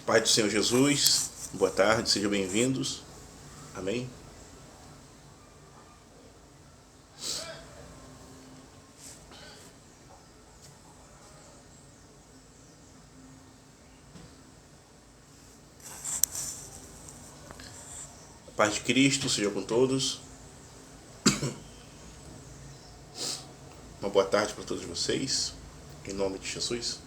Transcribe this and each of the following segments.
Pai do Senhor Jesus, boa tarde, sejam bem-vindos. Amém? A paz de Cristo seja com todos. Uma boa tarde para todos vocês, em nome de Jesus.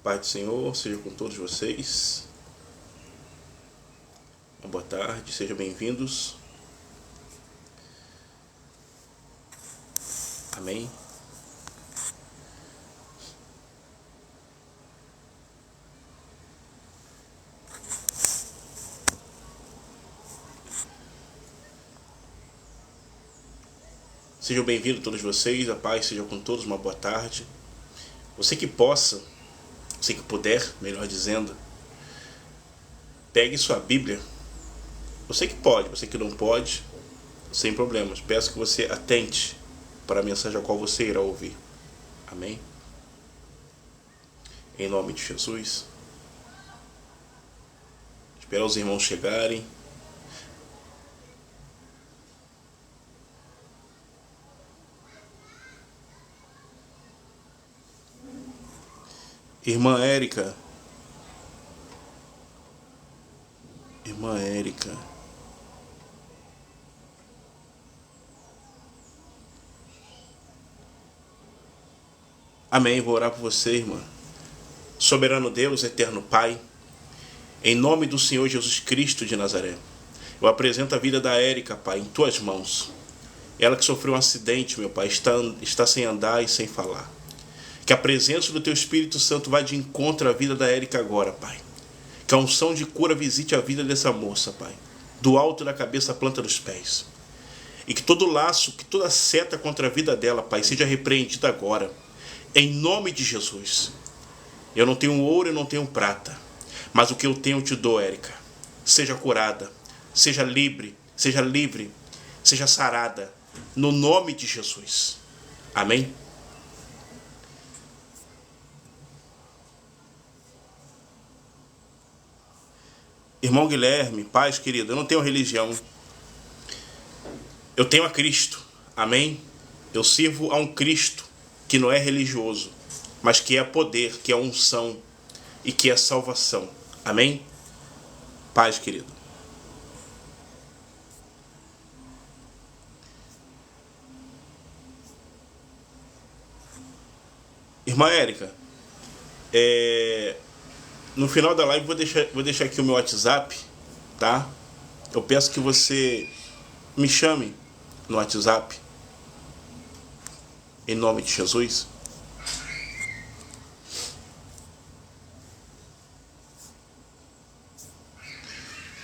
Pai do Senhor, seja com todos vocês. Uma boa tarde, sejam bem-vindos. Amém. Sejam bem-vindos todos vocês, a paz seja com todos, uma boa tarde. Você que possa, você que puder, melhor dizendo, pegue sua Bíblia. Você que pode, você que não pode, sem problemas. Peço que você atente para a mensagem a qual você irá ouvir. Amém? Em nome de Jesus. Esperar os irmãos chegarem. Irmã Érica. Irmã Érica. Amém. Vou orar por você, irmã. Soberano Deus, eterno Pai, em nome do Senhor Jesus Cristo de Nazaré, eu apresento a vida da Érica, Pai, em tuas mãos. Ela que sofreu um acidente, meu Pai, está sem andar e sem falar. Que a presença do Teu Espírito Santo vá de encontro à vida da Érica agora, Pai. Que a unção de cura visite a vida dessa moça, Pai. Do alto da cabeça à planta dos pés. E que todo laço, que toda seta contra a vida dela, Pai, seja repreendida agora. Em nome de Jesus. Eu não tenho ouro e não tenho prata. Mas o que eu tenho eu te dou, Érica. Seja curada. Seja livre. Seja livre. Seja sarada. No nome de Jesus. Amém? Irmão Guilherme, paz, querido, eu não tenho religião. Eu tenho a Cristo. Amém? Eu sirvo a um Cristo que não é religioso, mas que é poder, que é unção e que é salvação. Amém? Paz, querido. Irmã Érica, no final da live vou deixar aqui o meu WhatsApp, tá? Eu peço que você me chame no WhatsApp, em nome de Jesus.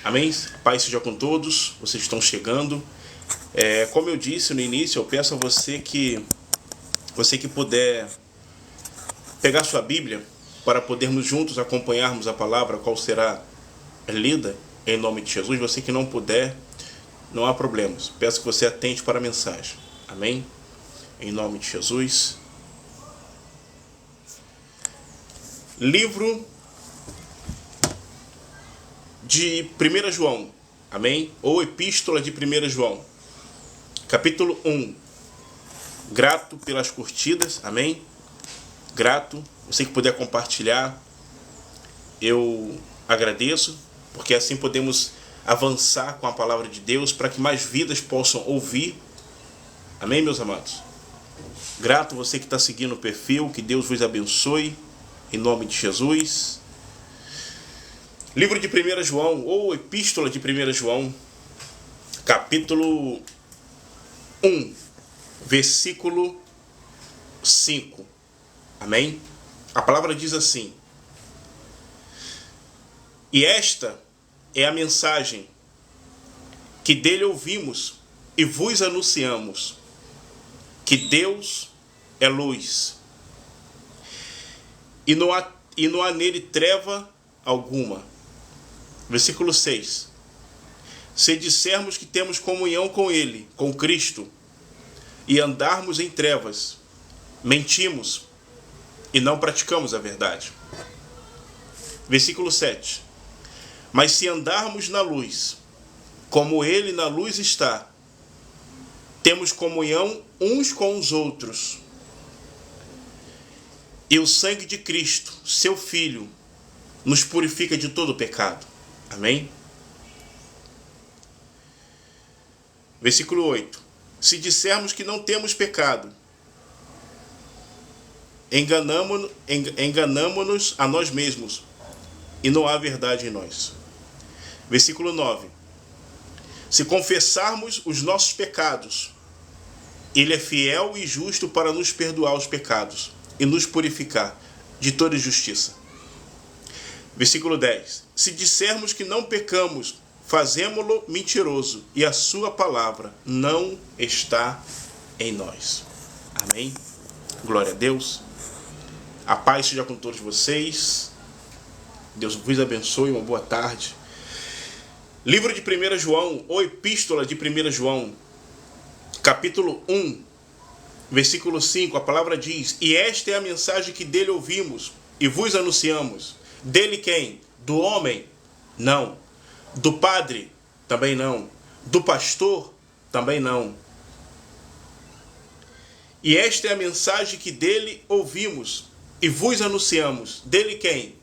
Amém? A paz seja com todos, vocês estão chegando. Como eu disse no início, eu peço a você que puder pegar sua Bíblia, para podermos juntos acompanharmos a palavra, qual será lida, em nome de Jesus. Você que não puder, não há problemas. Peço que você atente para a mensagem. Amém? Em nome de Jesus. Livro de 1 João. Amém? Ou Epístola de 1 João. Capítulo 1. Grato pelas curtidas. Amém? Grato. Você que puder compartilhar, eu agradeço, porque assim podemos avançar com a palavra de Deus para que mais vidas possam ouvir. Amém, meus amados? Grato você que está seguindo o perfil, que Deus vos abençoe, em nome de Jesus. Livro de 1 João, ou Epístola de 1 João, capítulo 1, versículo 5. Amém? A palavra diz assim: e esta é a mensagem que dele ouvimos e vos anunciamos, que Deus é luz e não há nele treva alguma. Versículo 6. Se dissermos que temos comunhão com ele, com Cristo, e andarmos em trevas, mentimos e não praticamos a verdade. Versículo 7. Mas se andarmos na luz, como ele na luz está, temos comunhão uns com os outros. E o sangue de Cristo, seu Filho, nos purifica de todo pecado. Amém? Versículo 8. Se dissermos que não temos pecado, enganamo-nos a nós mesmos, e não há verdade em nós. Versículo 9. Se confessarmos os nossos pecados, ele é fiel e justo para nos perdoar os pecados e nos purificar de toda injustiça. Versículo 10. Se dissermos que não pecamos, fazemo-lo mentiroso, e a sua palavra não está em nós. Amém? Glória a Deus. A paz seja com todos vocês. Deus vos abençoe. Uma boa tarde. Livro de 1 João, ou Epístola de 1 João, capítulo 1, versículo 5, a palavra diz: e esta é a mensagem que dele ouvimos e vos anunciamos. Dele quem? Do homem? Não. Do padre? Também não. Do pastor? Também não. E esta é a mensagem que dele ouvimos e vos anunciamos. Dele quem?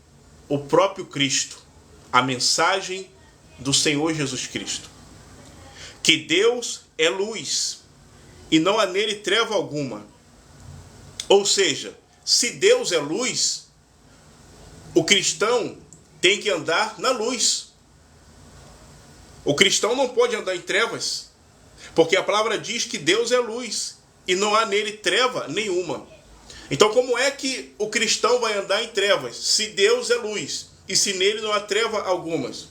O próprio Cristo. A mensagem do Senhor Jesus Cristo. Que Deus é luz e não há nele treva alguma. Ou seja, se Deus é luz, o cristão tem que andar na luz. O cristão não pode andar em trevas, porque a palavra diz que Deus é luz e não há nele treva nenhuma. Então, como é que o cristão vai andar em trevas se Deus é luz e se nele não há treva algumas?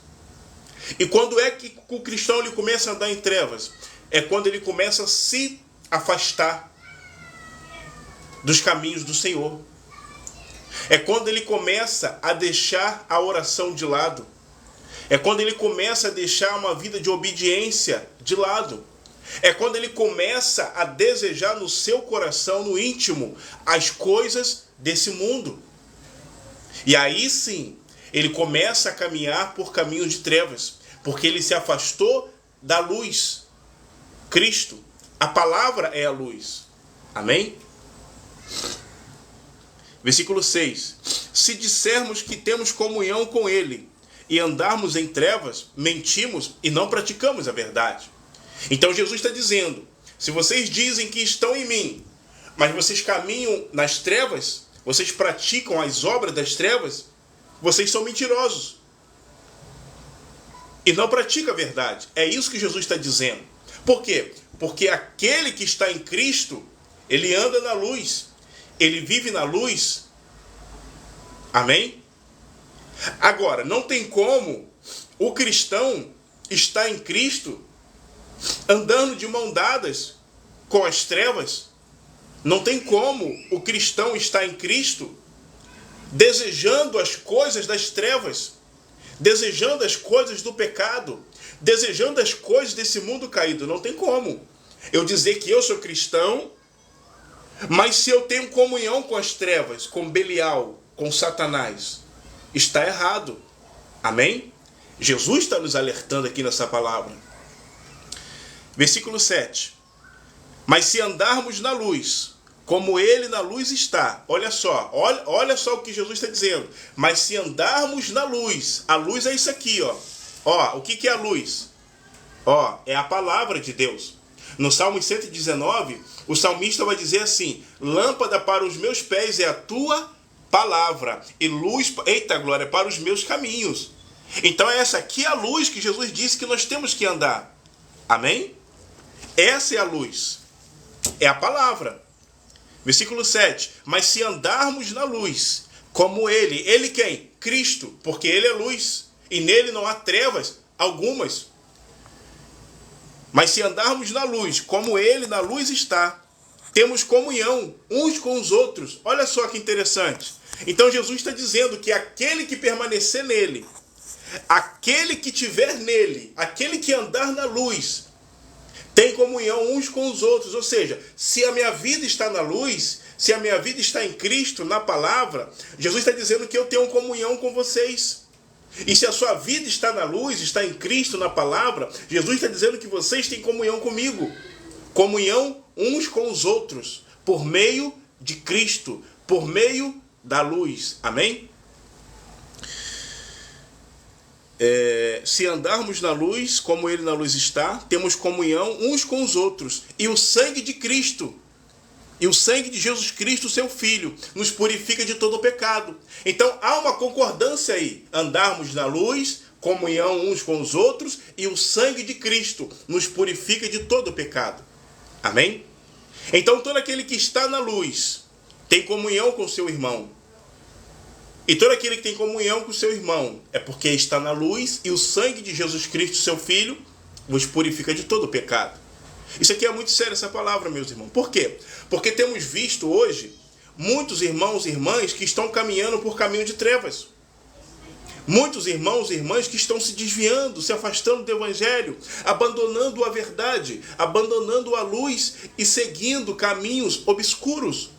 E quando é que o cristão ele começa a andar em trevas? É quando ele começa a se afastar dos caminhos do Senhor. É quando ele começa a deixar a oração de lado. É quando ele começa a deixar uma vida de obediência de lado. É quando ele começa a desejar no seu coração, no íntimo, as coisas desse mundo. E aí sim, ele começa a caminhar por caminhos de trevas, porque ele se afastou da luz. Cristo, a palavra é a luz. Amém? Versículo 6. Se dissermos que temos comunhão com ele e andarmos em trevas, mentimos e não praticamos a verdade. Então Jesus está dizendo, se vocês dizem que estão em mim, mas vocês caminham nas trevas, vocês praticam as obras das trevas, vocês são mentirosos. E não praticam a verdade. É isso que Jesus está dizendo. Por quê? Porque aquele que está em Cristo, ele anda na luz. Ele vive na luz. Amém? Agora, não tem como o cristão estar em Cristo andando de mão dadas com as trevas. Não tem como o cristão estar em Cristo desejando as coisas das trevas, desejando as coisas do pecado, desejando as coisas desse mundo caído. Não tem como eu dizer que eu sou cristão, mas se eu tenho comunhão com as trevas, com Belial, com Satanás, está errado. Amém? Jesus está nos alertando aqui nessa palavra. Versículo 7. Mas se andarmos na luz, como ele na luz está. Olha só o que Jesus está dizendo. Mas se andarmos na luz, a luz é isso aqui, ó. Ó, o que é a luz? Ó, é a palavra de Deus. No Salmo 119, o salmista vai dizer assim: lâmpada para os meus pés é a tua palavra e luz, eita glória, para os meus caminhos. Então é essa aqui a luz que Jesus disse que nós temos que andar. Amém? Essa é a luz. É a palavra. Versículo 7. Mas se andarmos na luz, como ele quem? Cristo, porque ele é luz, e nele não há trevas algumas. Mas se andarmos na luz, como ele na luz está, temos comunhão uns com os outros. Olha só que interessante. Então Jesus está dizendo que aquele que permanecer nele, aquele que tiver nele, aquele que andar na luz, tem comunhão uns com os outros. Ou seja, se a minha vida está na luz, se a minha vida está em Cristo, na palavra, Jesus está dizendo que eu tenho comunhão com vocês. E se a sua vida está na luz, está em Cristo, na palavra, Jesus está dizendo que vocês têm comunhão comigo. Comunhão uns com os outros, por meio de Cristo, por meio da luz. Amém? Se andarmos na luz, como Ele na luz está, temos comunhão uns com os outros. E o sangue de Cristo, e o sangue de Jesus Cristo, seu Filho, nos purifica de todo o pecado. Então há uma concordância aí. Andarmos na luz, comunhão uns com os outros, e o sangue de Cristo nos purifica de todo o pecado. Amém? Então todo aquele que está na luz tem comunhão com seu irmão. E todo aquele que tem comunhão com seu irmão é porque está na luz, e o sangue de Jesus Cristo, seu Filho, vos purifica de todo o pecado. Isso aqui é muito sério, essa palavra, meus irmãos. Por quê? Porque temos visto hoje muitos irmãos e irmãs que estão caminhando por caminho de trevas. Muitos irmãos e irmãs que estão se desviando, se afastando do Evangelho, abandonando a verdade, abandonando a luz e seguindo caminhos obscuros.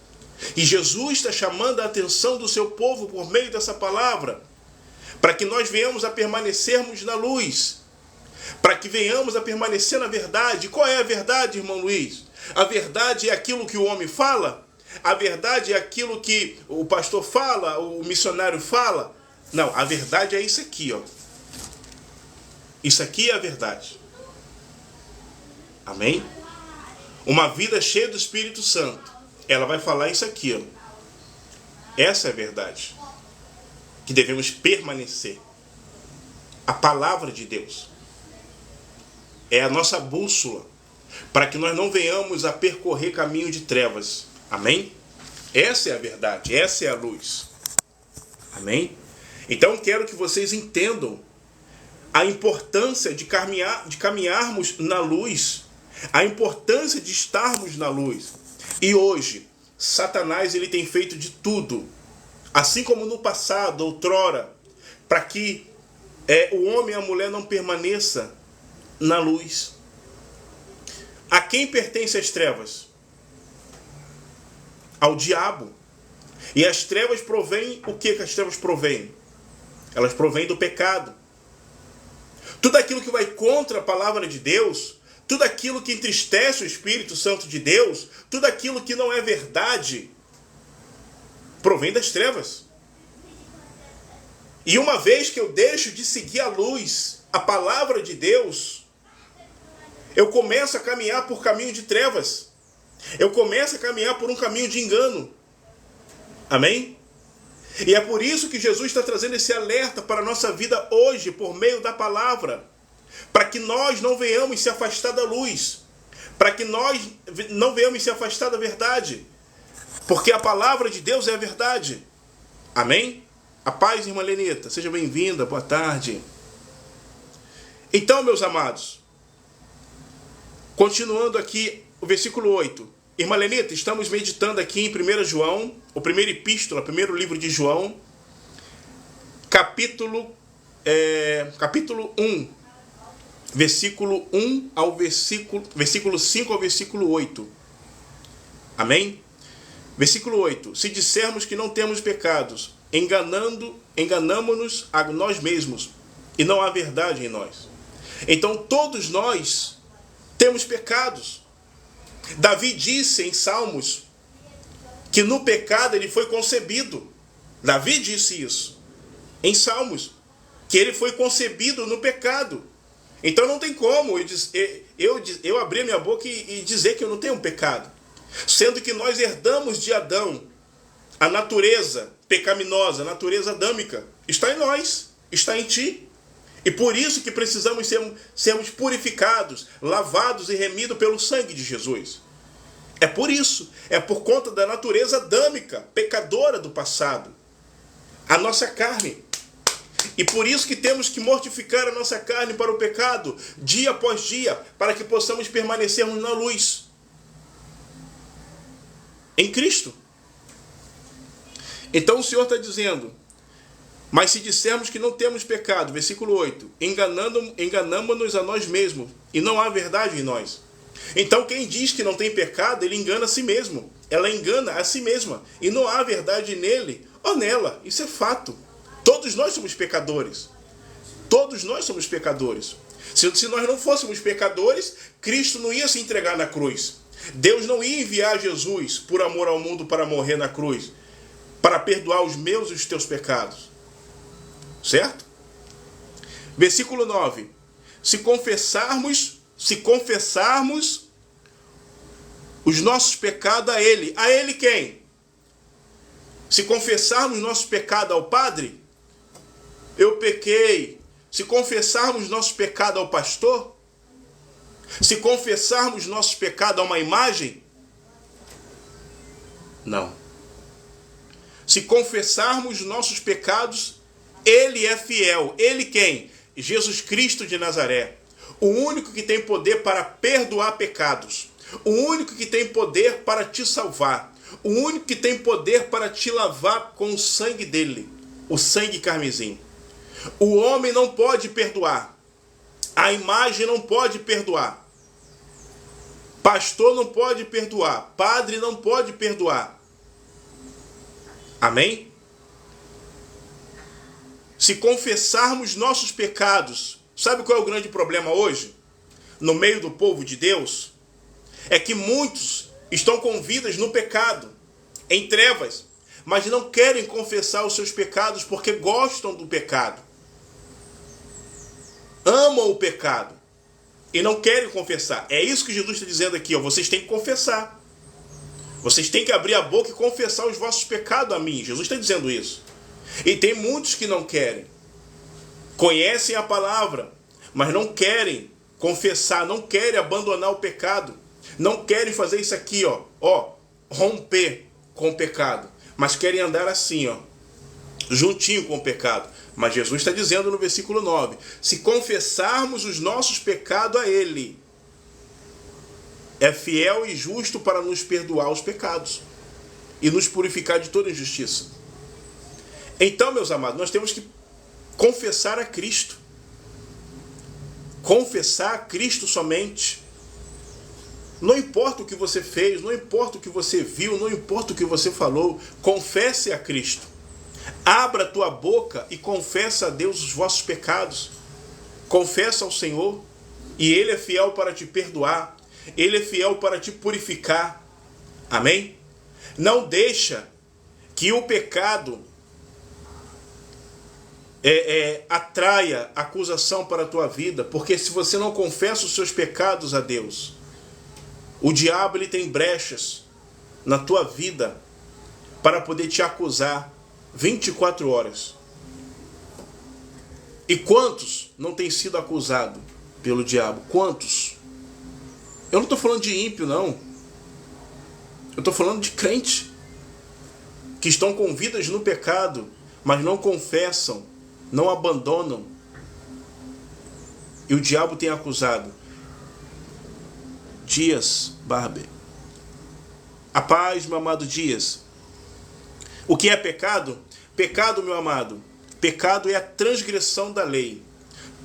E Jesus está chamando a atenção do seu povo por meio dessa palavra, para que nós venhamos a permanecermos na luz, para que venhamos a permanecer na verdade. Qual é a verdade, irmão Luiz? A verdade é aquilo que o homem fala? A verdade é aquilo que o pastor fala, o missionário fala? Não, a verdade é isso aqui, ó. Isso aqui é a verdade. Amém? Uma vida cheia do Espírito Santo, ela vai falar isso aqui, ó. Essa é a verdade. Que devemos permanecer. A palavra de Deus é a nossa bússola, para que nós não venhamos a percorrer caminho de trevas. Amém? Essa é a verdade, essa é a luz. Amém? Então quero que vocês entendam a importância de caminharmos na luz, a importância de estarmos na luz. E hoje, Satanás ele tem feito de tudo, assim como no passado, outrora, para que o homem e a mulher não permaneça na luz. A quem pertence as trevas? Ao diabo. E as trevas provêm, o que as trevas provêm? Elas provêm do pecado. Tudo aquilo que vai contra a palavra de Deus, tudo aquilo que entristece o Espírito Santo de Deus, tudo aquilo que não é verdade, provém das trevas. E uma vez que eu deixo de seguir a luz, a palavra de Deus, eu começo a caminhar por caminho de trevas. Eu começo a caminhar por um caminho de engano. Amém? E é por isso que Jesus está trazendo esse alerta para a nossa vida hoje, por meio da palavra. Para que nós não venhamos se afastar da luz. Para que nós não venhamos se afastar da verdade. Porque a palavra de Deus é a verdade. Amém? A paz, irmã Lenita. Seja bem-vinda. Boa tarde. Então, meus amados, continuando aqui o versículo 8. Irmã Lenita, estamos meditando aqui em 1 João, o primeiro epístola, primeiro livro de João, capítulo 1, versículo 1 ao versículo 5 ao versículo 8. Amém? Versículo 8. Se dissermos que não temos pecados, enganamo-nos a nós mesmos, e não há verdade em nós. Então todos nós temos pecados. Davi disse em Salmos que no pecado ele foi concebido. Davi disse isso em Salmos, que ele foi concebido no pecado. Então não tem como eu abrir minha boca e dizer que eu não tenho pecado. Sendo que nós herdamos de Adão a natureza pecaminosa, a natureza adâmica. Está em nós, está em ti. E por isso que precisamos sermos purificados, lavados e remidos pelo sangue de Jesus. É por isso, é por conta da natureza adâmica, pecadora do passado. A nossa carne. E por isso que temos que mortificar a nossa carne para o pecado, dia após dia, para que possamos permanecermos na luz. Em Cristo. Então o Senhor está dizendo, mas se dissermos que não temos pecado, versículo 8, enganamo-nos a nós mesmos, e não há verdade em nós. Então quem diz que não tem pecado, ele engana a si mesmo. Ela engana a si mesma, e não há verdade nele ou nela. Isso é fato. Todos nós somos pecadores. Todos nós somos pecadores. Se nós não fôssemos pecadores, Cristo não ia se entregar na cruz. Deus não ia enviar Jesus por amor ao mundo para morrer na cruz, para perdoar os meus e os teus pecados. Certo? Versículo 9. Se confessarmos os nossos pecados a Ele. A Ele quem? Se confessarmos nossos pecados ao Padre, eu pequei. Se confessarmos nossos pecados ao pastor, se confessarmos nossos pecados a uma imagem, não. Se confessarmos nossos pecados, Ele é fiel. Ele quem? Jesus Cristo de Nazaré. O único que tem poder para perdoar pecados. O único que tem poder para te salvar. O único que tem poder para te lavar com o sangue dele. O sangue carmesim. O homem não pode perdoar. A imagem não pode perdoar. Pastor não pode perdoar. Padre não pode perdoar. Amém? Se confessarmos nossos pecados, sabe qual é o grande problema hoje? No meio do povo de Deus? É que muitos estão com vidas no pecado, em trevas, mas não querem confessar os seus pecados porque gostam do pecado. Amam o pecado e não querem confessar. É isso que Jesus está dizendo aqui, ó. Vocês têm que confessar. Vocês têm que abrir a boca e confessar os vossos pecados a mim. Jesus está dizendo isso. E tem muitos que não querem. Conhecem a palavra, mas não querem confessar, não querem abandonar o pecado. Não querem fazer isso aqui, ó, romper com o pecado. Mas querem andar assim, ó, juntinho com o pecado. Mas Jesus está dizendo no versículo 9, se confessarmos os nossos pecados a Ele, é fiel e justo para nos perdoar os pecados e nos purificar de toda injustiça. Então, meus amados, nós temos que confessar a Cristo. Confessar a Cristo somente. Não importa o que você fez, não importa o que você viu, não importa o que você falou, confesse a Cristo. Abra a tua boca e confessa a Deus os vossos pecados. Confessa ao Senhor e Ele é fiel para te perdoar. Ele é fiel para te purificar. Amém? Não deixa que o pecado atraia acusação para a tua vida, porque se você não confessa os seus pecados a Deus, o diabo ele tem brechas na tua vida para poder te acusar 24 horas. E quantos não têm sido acusados pelo diabo? Quantos? Eu não estou falando de ímpio, não. Eu estou falando de crente que estão com vidas no pecado, mas não confessam, não abandonam. E o diabo tem acusado. Dias Barber. A paz, meu amado Dias. O que é pecado? Pecado, meu amado. Pecado é a transgressão da lei.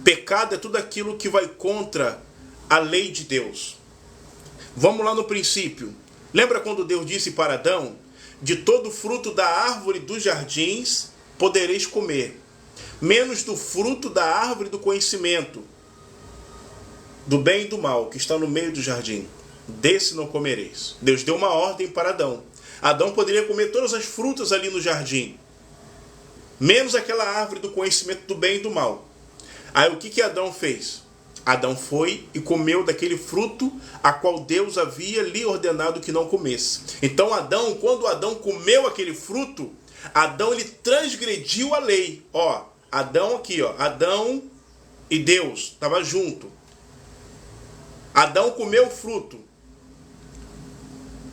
Pecado é tudo aquilo que vai contra a lei de Deus. Vamos lá no princípio. Lembra quando Deus disse para Adão: de todo fruto da árvore dos jardins podereis comer, menos do fruto da árvore do conhecimento, do bem e do mal, que está no meio do jardim. Desse não comereis. Deus deu uma ordem para Adão. Adão poderia comer todas as frutas ali no jardim, menos aquela árvore do conhecimento do bem e do mal. Aí o que Adão fez? Adão foi e comeu daquele fruto a qual Deus havia lhe ordenado que não comesse. Então Adão, quando Adão comeu aquele fruto, Adão ele transgrediu a lei. Ó, Adão aqui, ó, Adão e Deus estava junto. Adão comeu o fruto.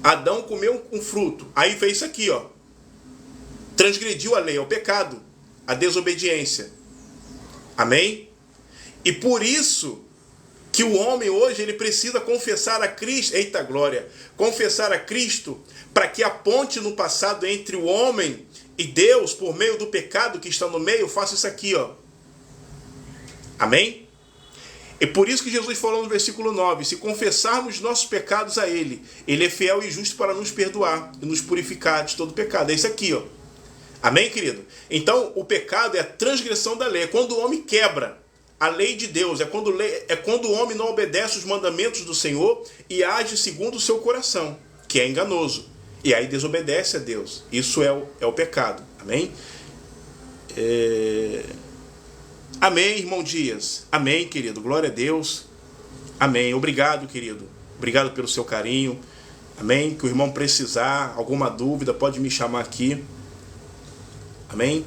Adão comeu um fruto. Aí fez isso aqui, ó. Transgrediu a lei, é o pecado, a desobediência. Amém? E por isso que o homem hoje ele precisa confessar a Cristo, eita glória, confessar a Cristo para que a ponte no passado entre o homem e Deus, por meio do pecado que está no meio, faça isso aqui, ó. Amém? É por isso que Jesus falou no versículo 9, se confessarmos nossos pecados a Ele, Ele é fiel e justo para nos perdoar e nos purificar de todo pecado. É isso aqui, ó. Amém, querido? Então, o pecado é a transgressão da lei. É quando o homem quebra a lei de Deus. É quando o homem não obedece os mandamentos do Senhor e age segundo o seu coração, que é enganoso. E aí desobedece a Deus. Isso é o pecado. Amém? Amém, irmão Dias. Amém, querido. Glória a Deus. Amém. Obrigado, querido. Obrigado pelo seu carinho. Amém. Que o irmão precisar, alguma dúvida, pode me chamar aqui. Amém?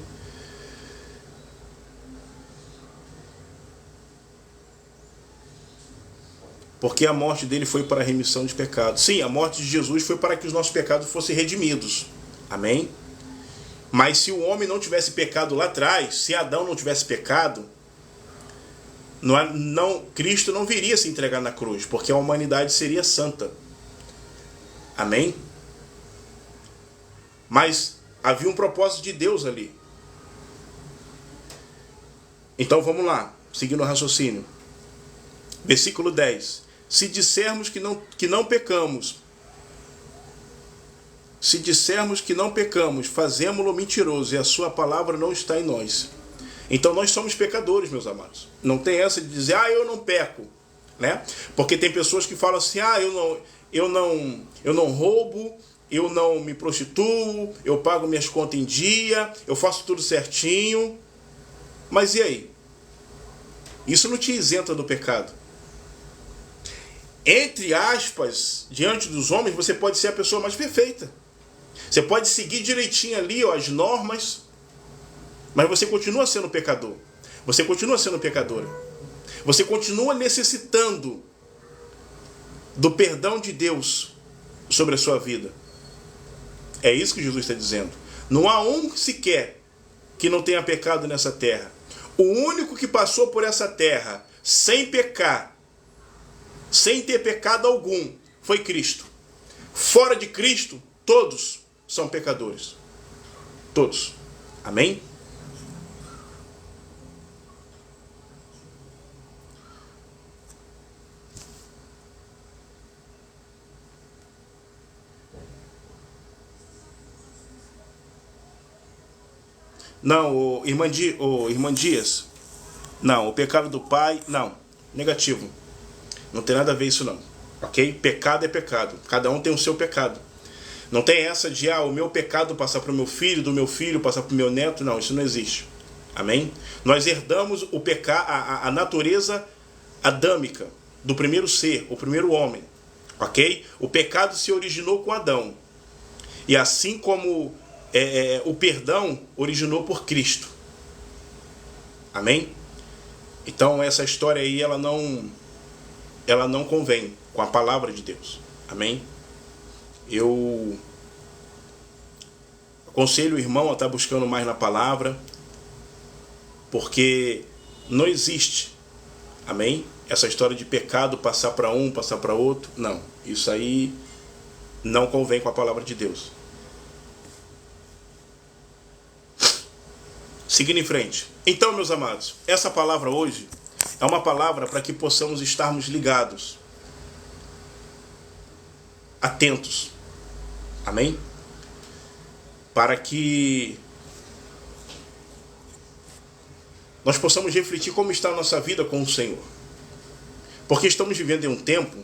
Porque a morte dele foi para a remissão de pecados. Sim, a morte de Jesus foi para que os nossos pecados fossem redimidos. Amém? Mas se o homem não tivesse pecado lá atrás, se Adão não tivesse pecado, Cristo não viria se entregar na cruz, porque a humanidade seria santa. Amém? Mas havia um propósito de Deus ali. Então vamos lá, seguindo o raciocínio. Versículo 10. Se dissermos que não pecamos, fazemo-lo mentiroso e a sua palavra não está em nós. Então nós somos pecadores, meus amados. Não tem essa de dizer, eu não peco, né? Porque tem pessoas que falam assim, eu não roubo, eu não me prostituo, eu pago minhas contas em dia, eu faço tudo certinho. Mas e aí? Isso não te isenta do pecado. Entre aspas, diante dos homens, você pode ser a pessoa mais perfeita. Você pode seguir direitinho ali, as normas, mas você continua sendo pecador. Você continua sendo pecadora. Você continua necessitando do perdão de Deus sobre a sua vida. É isso que Jesus está dizendo. Não há um sequer que não tenha pecado nessa terra. O único que passou por essa terra sem pecar, sem ter pecado algum, foi Cristo. Fora de Cristo, todos são pecadores. Todos. Amém? Não, irmã Dias, não, o pecado do pai, não, negativo. Não tem nada a ver isso não, ok? Pecado é pecado, cada um tem o seu pecado. Não tem essa de, o meu pecado passar para o meu filho, do meu filho passar para o meu neto, não, isso não existe. Amém? Nós herdamos o pecado, a natureza adâmica do primeiro ser, o primeiro homem, ok? O pecado se originou com Adão. E assim como o perdão originou por Cristo. Amém? Então essa história aí, ela não convém com a palavra de Deus. Amém? Eu aconselho o irmão a estar buscando mais na palavra, porque não existe, amém? Essa história de pecado passar para um, passar para outro, não. Isso aí não convém com a palavra de Deus. Seguindo em frente. Então, meus amados, essa palavra hoje é uma palavra para que possamos estarmos ligados, atentos. Amém? Para que nós possamos refletir como está a nossa vida com o Senhor. Porque estamos vivendo em um tempo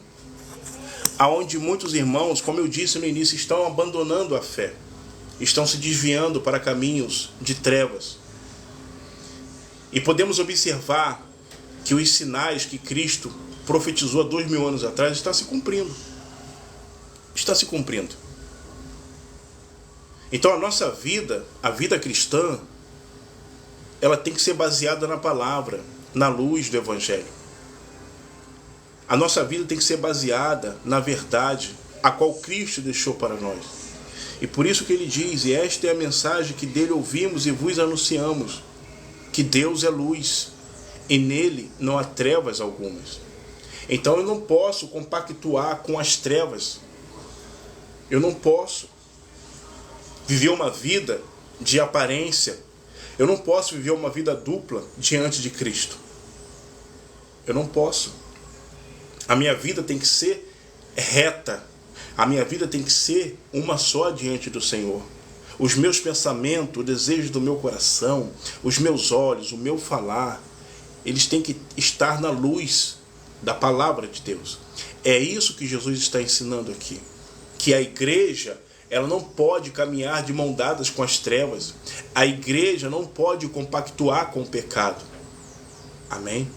onde muitos irmãos, como eu disse no início, estão abandonando a fé. Estão se desviando para caminhos de trevas. E podemos observar que os sinais que Cristo profetizou há 2000 anos atrás estão se cumprindo. Está se cumprindo. Então a nossa vida, a vida cristã, ela tem que ser baseada na palavra, na luz do Evangelho. A nossa vida tem que ser baseada na verdade, a qual Cristo deixou para nós. E por isso que ele diz, e esta é a mensagem que dele ouvimos e vos anunciamos, que Deus é luz, e nele não há trevas algumas. Então eu não posso compactuar com as trevas. Eu não posso viver uma vida de aparência. Eu não posso viver uma vida dupla diante de Cristo. Eu não posso. A minha vida tem que ser reta. A minha vida tem que ser uma só diante do Senhor. Os meus pensamentos, o desejo do meu coração, os meus olhos, o meu falar, eles têm que estar na luz da palavra de Deus. É isso que Jesus está ensinando aqui. Que a igreja, ela não pode caminhar de mão dadas com as trevas. A igreja não pode compactuar com o pecado. Amém?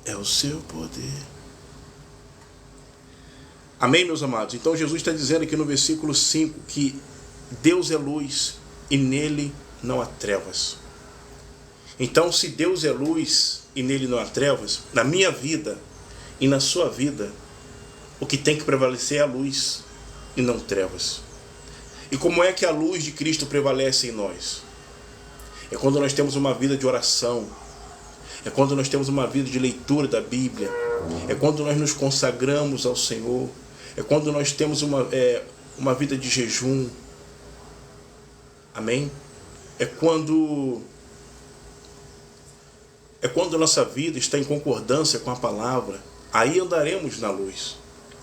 É o seu poder. Amém, meus amados? Então Jesus está dizendo aqui no versículo 5 que Deus é luz e nele não há trevas. Então, se Deus é luz e nele não há trevas, na minha vida e na sua vida, o que tem que prevalecer é a luz e não trevas. E como é que a luz de Cristo prevalece em nós? É quando nós temos uma vida de oração. É quando nós temos uma vida de leitura da Bíblia. É quando nós nos consagramos ao Senhor. É quando nós temos uma vida de jejum. Amém? É quando a nossa vida está em concordância com a palavra. Aí andaremos na luz.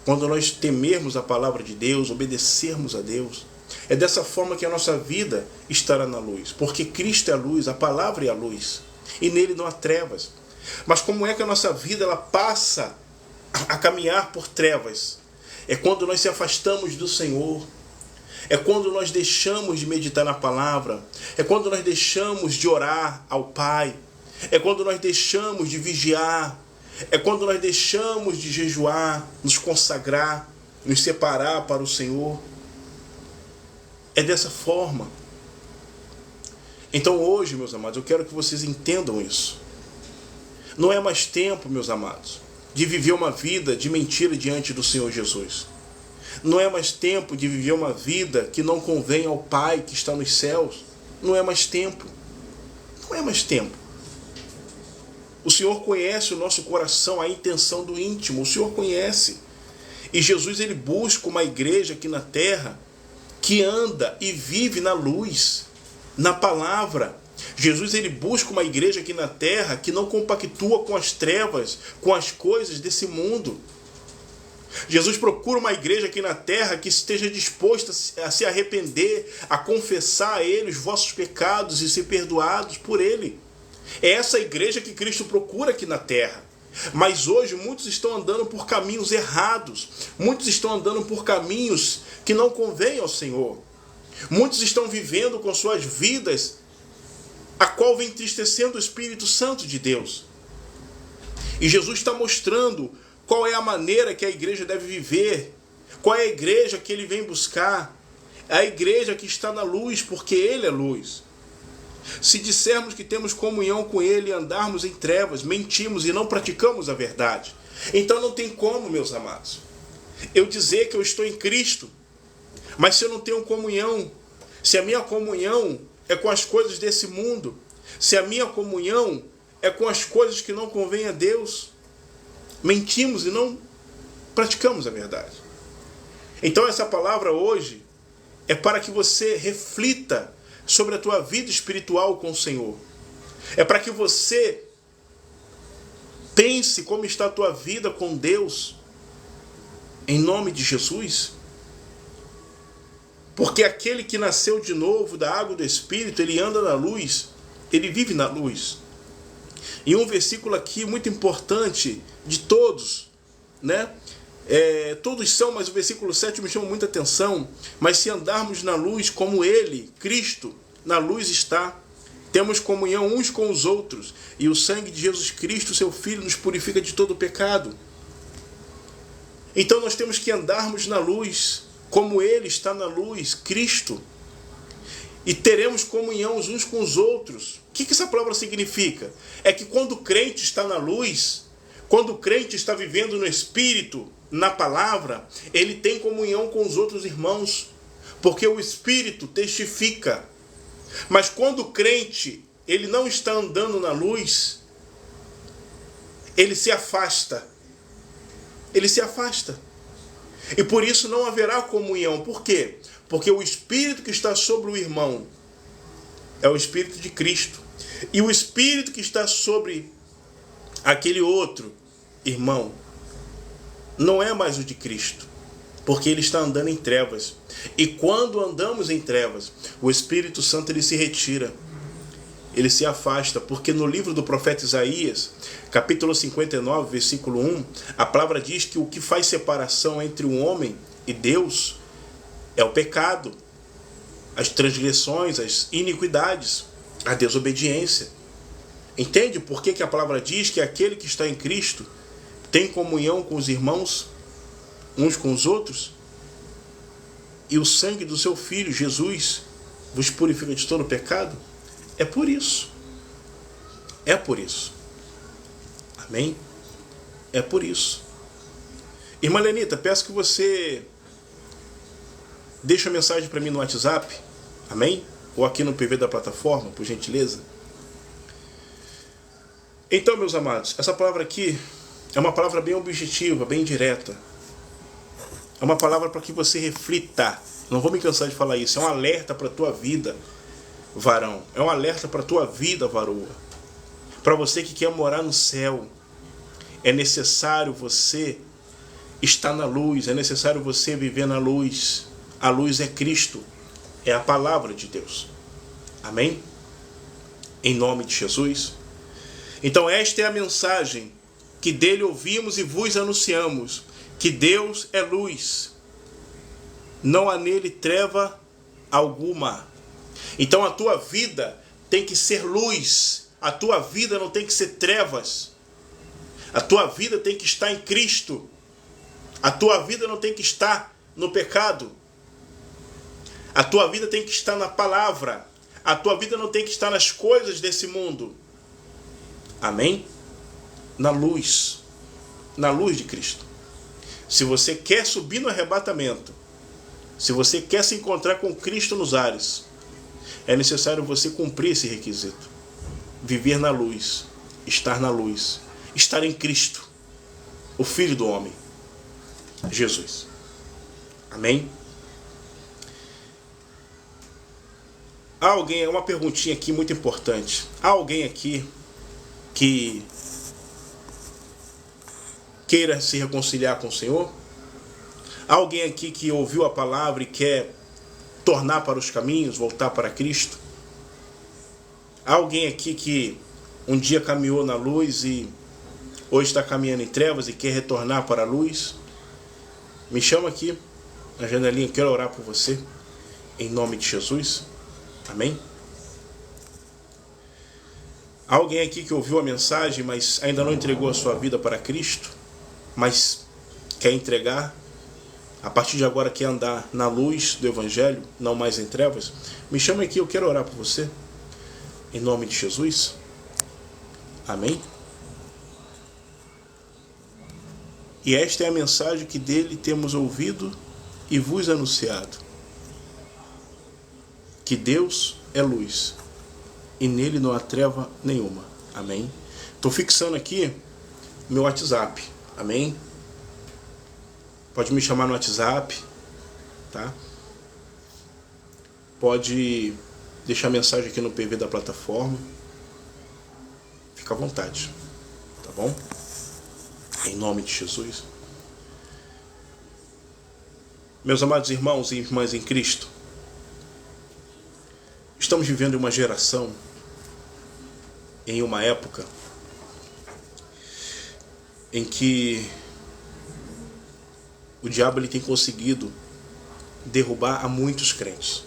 Quando nós temermos a palavra de Deus, obedecermos a Deus. É dessa forma que a nossa vida estará na luz. Porque Cristo é a luz, a palavra é a luz. E nele não há trevas. Mas como é que a nossa vida ela passa a caminhar por trevas? É quando nós se afastamos do Senhor. É quando nós deixamos de meditar na palavra. É quando nós deixamos de orar ao Pai. É quando nós deixamos de vigiar. É quando nós deixamos de jejuar, nos consagrar, nos separar para o Senhor. É dessa forma. Então hoje, meus amados, eu quero que vocês entendam isso. Não é mais tempo, meus amados, de viver uma vida de mentira diante do Senhor Jesus. Não é mais tempo de viver uma vida que não convém ao Pai que está nos céus. Não é mais tempo. Não é mais tempo. O Senhor conhece o nosso coração, a intenção do íntimo. O Senhor conhece. E Jesus ele busca uma igreja aqui na terra que anda e vive na luz, na palavra. Jesus ele busca uma igreja aqui na terra que não compactua com as trevas, com as coisas desse mundo. Jesus procura uma igreja aqui na terra que esteja disposta a se arrepender, a confessar a Ele os vossos pecados e ser perdoados por Ele. É essa igreja que Cristo procura aqui na terra. Mas hoje muitos estão andando por caminhos errados. Muitos estão andando por caminhos que não convêm ao Senhor. Muitos estão vivendo com suas vidas, a qual vem entristecendo o Espírito Santo de Deus. E Jesus está mostrando qual é a maneira que a igreja deve viver. Qual é a igreja que ele vem buscar. É a igreja que está na luz, porque ele é luz. Se dissermos que temos comunhão com ele e andarmos em trevas, mentimos e não praticamos a verdade. Então não tem como, meus amados, eu dizer que eu estou em Cristo, mas se eu não tenho comunhão, se a minha comunhão é com as coisas desse mundo, se a minha comunhão é com as coisas que não convêm a Deus, mentimos e não praticamos a verdade. Então essa palavra hoje é para que você reflita sobre a tua vida espiritual com o Senhor. É para que você pense como está a tua vida com Deus, em nome de Jesus. Porque aquele que nasceu de novo da água do Espírito, ele anda na luz, ele vive na luz. E um versículo aqui muito importante de todos, né? Todos são, mas o versículo 7 me chama muita atenção. Mas se andarmos na luz como ele, Cristo, na luz está, temos comunhão uns com os outros, e o sangue de Jesus Cristo, seu Filho, nos purifica de todo pecado. Então nós temos que andarmos na luz, como ele está na luz, Cristo, e teremos comunhão uns com os outros. O que essa palavra significa? É que quando o crente está na luz, quando o crente está vivendo no Espírito, na palavra, ele tem comunhão com os outros irmãos, porque o Espírito testifica. Mas quando o crente, ele não está andando na luz, ele se afasta. Ele se afasta. E por isso não haverá comunhão. Por quê? Porque o Espírito que está sobre o irmão é o Espírito de Cristo. E o Espírito que está sobre aquele outro irmão não é mais o de Cristo. Porque ele está andando em trevas. E quando andamos em trevas, o Espírito Santo ele se retira. Ele se afasta. Porque no livro do profeta Isaías, capítulo 59, versículo 1, a palavra diz que o que faz separação entre o homem e Deus é o pecado, as transgressões, as iniquidades, a desobediência. Entende por que a palavra diz que aquele que está em Cristo tem comunhão com os irmãos, uns com os outros? E o sangue do seu Filho, Jesus, vos purifica de todo pecado? É por isso. É por isso. Amém? É por isso. Irmã Lenita, peço que você deixe a mensagem para mim no WhatsApp. Amém? Ou aqui no PV da plataforma, por gentileza. Então, meus amados, essa palavra aqui é uma palavra bem objetiva, bem direta. É uma palavra para que você reflita. Não vou me cansar de falar isso. É um alerta para a tua vida, varão. É um alerta para a tua vida, varoa. Para você que quer morar no céu. É necessário você estar na luz. É necessário você viver na luz. A luz é Cristo. É a palavra de Deus. Amém? Em nome de Jesus. Então esta é a mensagem que dele ouvimos e vos anunciamos. Que Deus é luz. Não há nele treva alguma. Então a tua vida tem que ser luz. A tua vida não tem que ser trevas. A tua vida tem que estar em Cristo. A tua vida não tem que estar no pecado. A tua vida tem que estar na palavra. A tua vida não tem que estar nas coisas desse mundo. Amém? Na luz. Na luz de Cristo. Se você quer subir no arrebatamento, se você quer se encontrar com Cristo nos ares, é necessário você cumprir esse requisito. Viver na luz, estar na luz, estar em Cristo, o Filho do homem, Jesus. Amém? Há alguém, uma perguntinha aqui muito importante. Há alguém aqui que queira se reconciliar com o Senhor? Há alguém aqui que ouviu a palavra e quer tornar para os caminhos, voltar para Cristo? Há alguém aqui que um dia caminhou na luz e hoje está caminhando em trevas e quer retornar para a luz? Me chama aqui na janelinha, quero orar por você, em nome de Jesus. Amém? Há alguém aqui que ouviu a mensagem, mas ainda não entregou a sua vida para Cristo, mas quer entregar? A partir de agora quer andar na luz do Evangelho, não mais em trevas? Me chama aqui, eu quero orar por você. Em nome de Jesus. Amém? E esta é a mensagem que dele temos ouvido e vos anunciado. Que Deus é luz e nele não há treva nenhuma. Amém? Estou fixando aqui meu WhatsApp. Amém? Pode me chamar no WhatsApp, tá? Pode deixar mensagem aqui no PV da plataforma. Fica à vontade, tá bom? Em nome de Jesus. Meus amados irmãos e irmãs em Cristo, estamos vivendo uma geração, em uma época, em que o diabo ele tem conseguido derrubar a muitos crentes.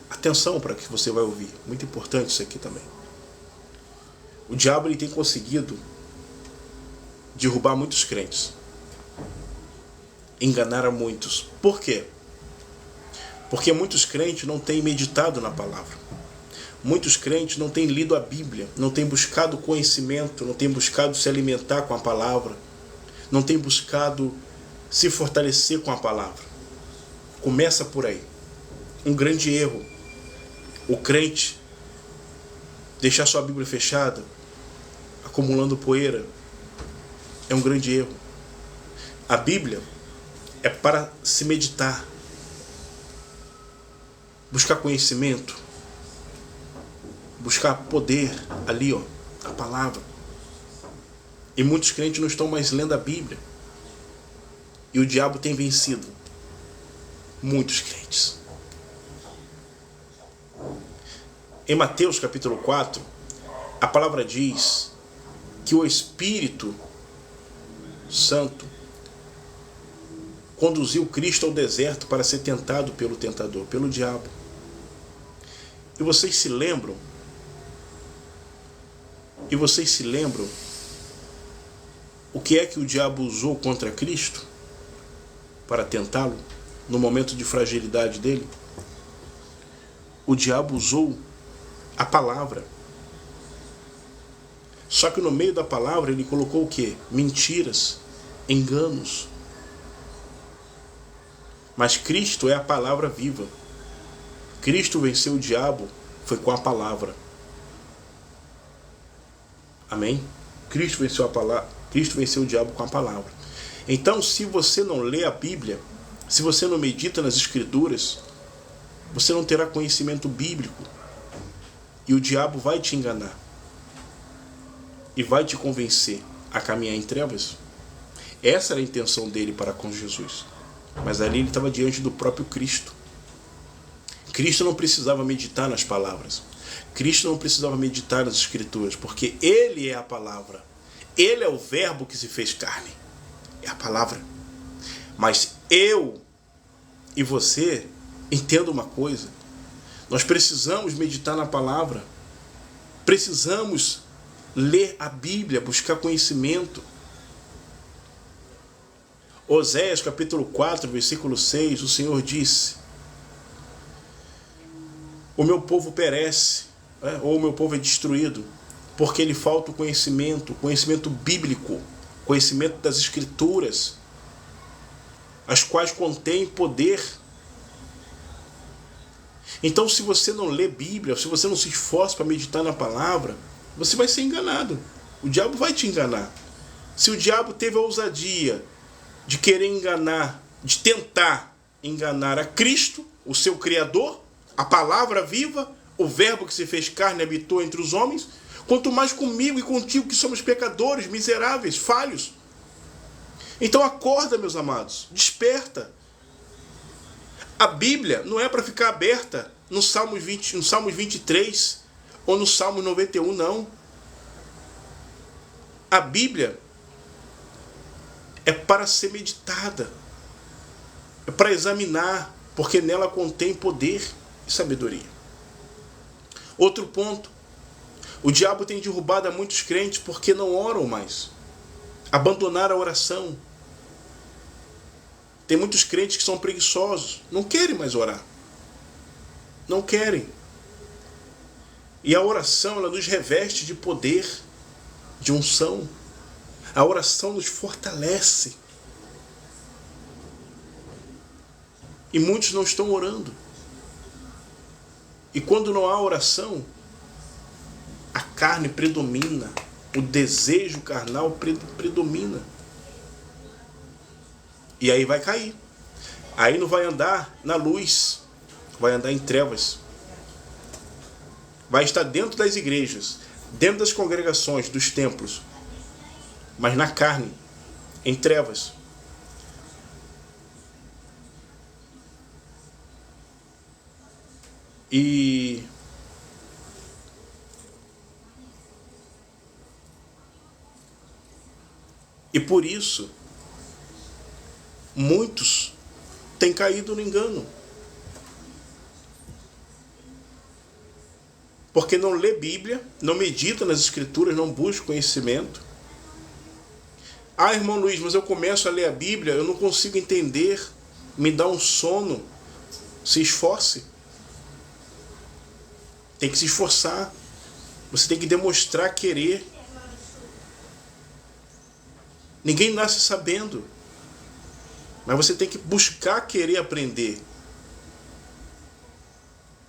Atenção para que você vai ouvir, muito importante isso aqui também. O diabo ele tem conseguido derrubar muitos crentes, enganar a muitos. Por quê? Porque muitos crentes não têm meditado na palavra. Muitos crentes não têm lido a Bíblia, não têm buscado conhecimento, não têm buscado se alimentar com a palavra, não têm buscado se fortalecer com a palavra. Começa por aí. Um grande erro. O crente deixar sua Bíblia fechada, acumulando poeira, é um grande erro. A Bíblia é para se meditar, buscar conhecimento, buscar poder ali, a palavra. E muitos crentes não estão mais lendo a Bíblia. E o diabo tem vencido muitos crentes. Em Mateus capítulo 4, a palavra diz que o Espírito Santo conduziu Cristo ao deserto para ser tentado pelo tentador, pelo diabo. E vocês se lembram? O que é que o diabo usou contra Cristo para tentá-lo no momento de fragilidade dele? O diabo usou a palavra. Só que no meio da palavra ele colocou o quê? Mentiras, enganos. Mas Cristo é a palavra viva. Cristo venceu o diabo, foi com a palavra. Amém? Cristo venceu o diabo com a palavra. Então, se você não lê a Bíblia, se você não medita nas Escrituras, você não terá conhecimento bíblico. E o diabo vai te enganar. E vai te convencer a caminhar em trevas. Essa era a intenção dele para com Jesus. Mas ali ele estava diante do próprio Cristo. Cristo não precisava meditar nas palavras. Cristo não precisava meditar nas Escrituras, porque Ele é a palavra. Ele é o verbo que se fez carne. É a palavra. Mas eu e você, entenda uma coisa. Nós precisamos meditar na palavra. Precisamos ler a Bíblia, buscar conhecimento. Oséias capítulo 4, versículo 6, o Senhor disse: o meu povo perece, ou o meu povo é destruído, porque lhe falta o conhecimento bíblico, conhecimento das Escrituras, as quais contêm poder. Então, se você não lê Bíblia, se você não se esforça para meditar na palavra, você vai ser enganado. O diabo vai te enganar. Se o diabo teve a ousadia de querer enganar, de tentar enganar a Cristo, o seu Criador, a palavra viva, o verbo que se fez carne e habitou entre os homens, quanto mais comigo e contigo, que somos pecadores, miseráveis, falhos. Então acorda, meus amados, desperta. A Bíblia não é para ficar aberta no Salmos 23 ou no Salmo 91, não. A Bíblia é para ser meditada, é para examinar, porque nela contém poder e sabedoria. Outro ponto: o diabo tem derrubado a muitos crentes porque não oram mais, abandonaram a oração. Tem muitos crentes que são preguiçosos, não querem mais orar, não querem. E a oração, ela nos reveste de poder, de unção. A oração nos fortalece. E muitos não estão orando. E quando não há oração, a carne predomina, o desejo carnal predomina. E aí vai cair. Aí não vai andar na luz, vai andar em trevas. Vai estar dentro das igrejas, dentro das congregações, dos templos, mas na carne, em trevas. E por isso, muitos têm caído no engano. Porque não lê Bíblia, não medita nas Escrituras, não busca conhecimento. Ah, irmão Luiz, mas eu começo a ler a Bíblia, eu não consigo entender, me dá um sono. Se esforce. Tem que se esforçar. Você tem que demonstrar querer. Ninguém nasce sabendo. Mas você tem que buscar querer aprender.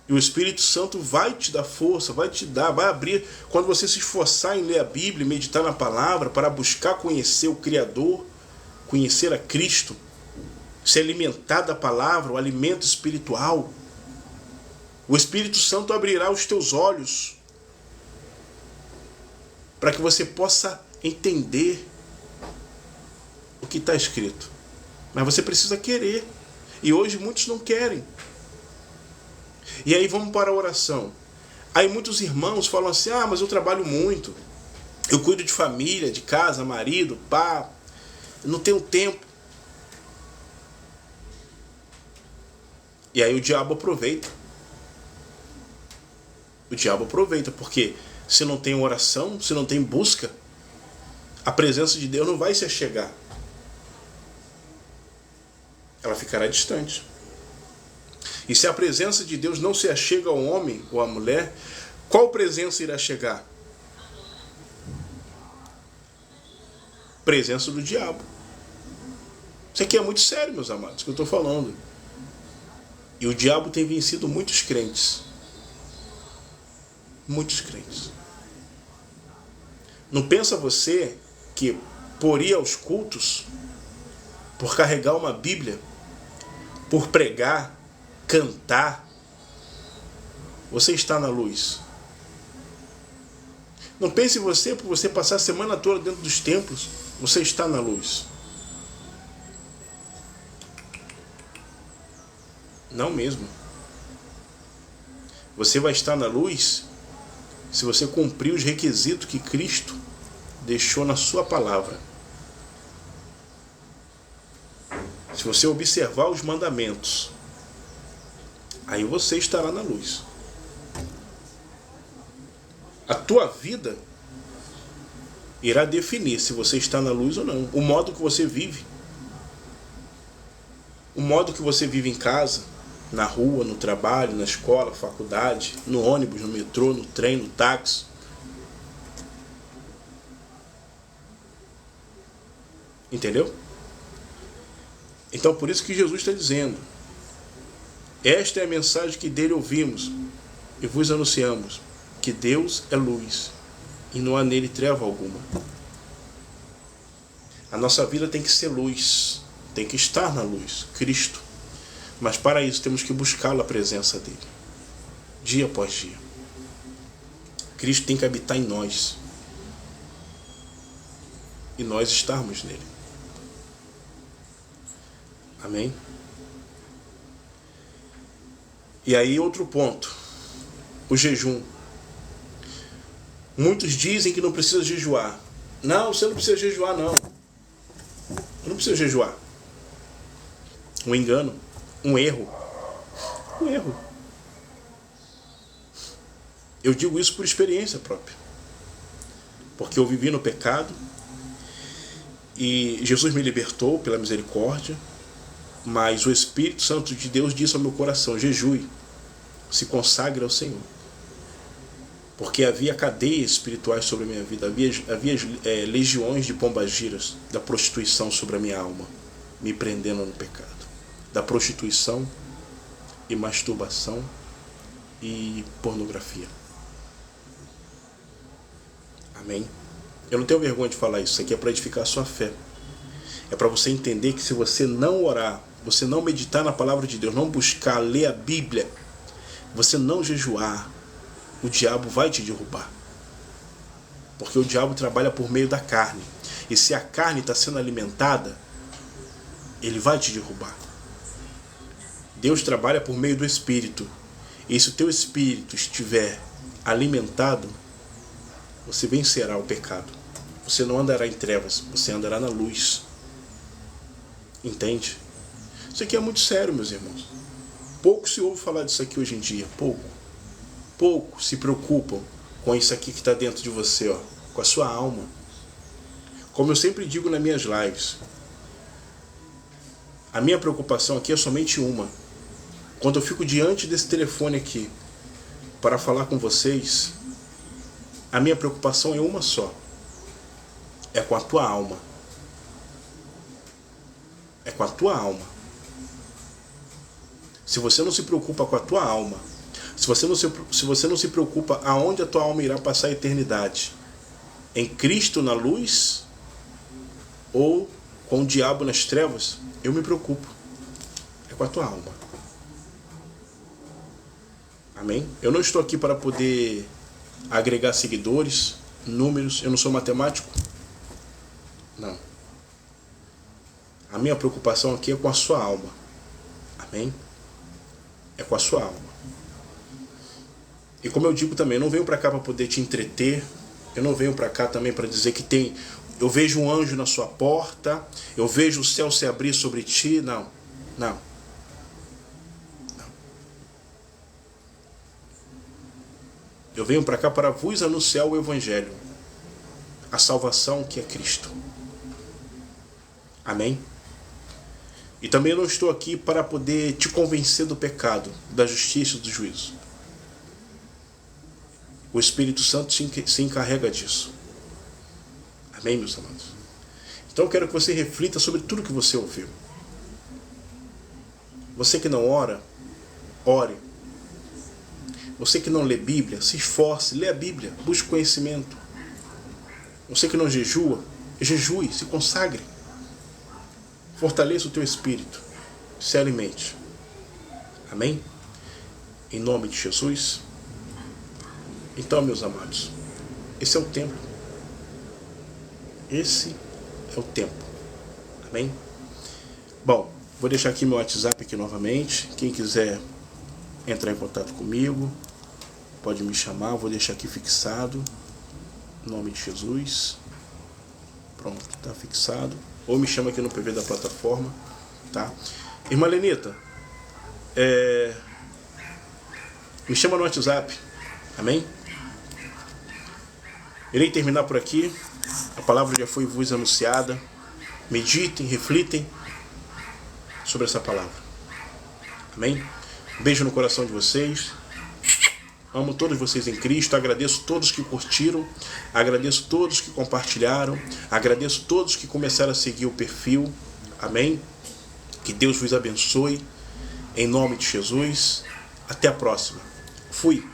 E o Espírito Santo vai te dar força, vai te dar, vai abrir. Quando você se esforçar em ler a Bíblia, meditar na palavra, para buscar conhecer o Criador, conhecer a Cristo, se alimentar da palavra, o alimento espiritual, o Espírito Santo abrirá os teus olhos para que você possa entender o que está escrito. Mas você precisa querer. E hoje muitos não querem. E aí vamos para a oração. Aí muitos irmãos falam assim, mas eu trabalho muito. Eu cuido de família, de casa, marido, pá. Eu não tenho tempo. E aí o diabo aproveita. O diabo aproveita, porque se não tem oração, se não tem busca, a presença de Deus não vai se achegar. Ela ficará distante. E se a presença de Deus não se achega ao homem ou à mulher, qual presença irá chegar? Presença do diabo. Isso aqui é muito sério, meus amados, que eu estou falando. E o diabo tem vencido muitos crentes. Muitos crentes. Não pensa você que por ir aos cultos, por carregar uma Bíblia, por pregar, cantar, você está na luz. Não pense você, por você passar a semana toda dentro dos templos, você está na luz. Não mesmo. Você vai estar na luz se você cumprir os requisitos que Cristo deixou na sua palavra. Se você observar os mandamentos, aí você estará na luz. A tua vida irá definir se você está na luz ou não. O modo que você vive. O modo que você vive em casa, na rua, no trabalho, na escola, faculdade, no ônibus, no metrô, no trem, no táxi. Entendeu? Então por isso que Jesus está dizendo: esta é a mensagem que dele ouvimos e vos anunciamos, que Deus é luz e não há nele treva alguma. A nossa vida tem que ser luz, tem que estar na luz, Cristo. Mas para isso temos que buscar a presença dele, dia após dia. Cristo tem que habitar em nós e nós estarmos nele. Amém? E aí outro ponto, o jejum. Muitos dizem que não precisa jejuar. Não, você não precisa jejuar, não. Eu não preciso jejuar. Um engano, um erro. Um erro. Eu digo isso por experiência própria. Porque eu vivi no pecado e Jesus me libertou pela misericórdia, mas o Espírito Santo de Deus disse ao meu coração: jejue, se consagre ao Senhor. Porque havia cadeias espirituais sobre a minha vida, havia legiões de pombagiras da prostituição sobre a minha alma, me prendendo no pecado. Da prostituição e masturbação e pornografia. Amém? Eu não tenho vergonha de falar isso. Isso aqui é para edificar a sua fé. É para você entender que se você não orar, você não meditar na palavra de Deus, não buscar ler a Bíblia, você não jejuar, o diabo vai te derrubar. Porque o diabo trabalha por meio da carne. E se a carne está sendo alimentada, ele vai te derrubar. Deus trabalha por meio do Espírito. E se o teu espírito estiver alimentado, você vencerá o pecado. Você não andará em trevas, você andará na luz. Entende? Isso aqui é muito sério, meus irmãos. Pouco se ouve falar disso aqui hoje em dia. Pouco se preocupam com isso aqui que está dentro de você, ó, com a sua alma. Como eu sempre digo nas minhas lives, a minha preocupação aqui é somente uma. Quando eu fico diante desse telefone aqui para falar com vocês, a minha preocupação é uma só. É com a tua alma. É com a tua alma. Se você não se preocupa com a tua alma, Se você não se preocupa aonde a tua alma irá passar a eternidade, em Cristo na luz ou com o diabo nas trevas, eu me preocupo. É com a tua alma. Amém? Eu não estou aqui para poder agregar seguidores, números. Eu não sou matemático. Não. A minha preocupação aqui é com a sua alma. Amém? É com a sua alma. E como eu digo também, eu não venho para cá para poder te entreter. Eu não venho para cá também para dizer que tem... Eu vejo um anjo na sua porta. Eu vejo o céu se abrir sobre ti. Não. Não. Não. Eu venho para cá para vos anunciar o Evangelho. A salvação que é Cristo. Amém? E também eu não estou aqui para poder te convencer do pecado, da justiça e do juízo. O Espírito Santo se encarrega disso. Amém, meus amados? Então eu quero que você reflita sobre tudo que você ouviu. Você que não ora, ore. Você que não lê Bíblia, se esforce, lê a Bíblia, busque conhecimento. Você que não jejua, jejue, se consagre. Fortaleça o teu espírito, se alimente. Amém? Em nome de Jesus. Então, meus amados, esse é o tempo. Esse é o tempo. Amém? Bom, vou deixar aqui meu WhatsApp aqui novamente. Quem quiser entrar em contato comigo, pode me chamar. Vou deixar aqui fixado. Em nome de Jesus. Pronto, está fixado. Ou me chama aqui no PV da plataforma. Tá? Irmã Lenita, me chama no WhatsApp. Amém? Irei terminar por aqui. A palavra já foi vos anunciada. Meditem, reflitem sobre essa palavra. Amém? Beijo no coração de vocês. Amo todos vocês em Cristo. Agradeço todos que curtiram. Agradeço todos que compartilharam. Agradeço todos que começaram a seguir o perfil. Amém? Que Deus vos abençoe. Em nome de Jesus. Até a próxima. Fui.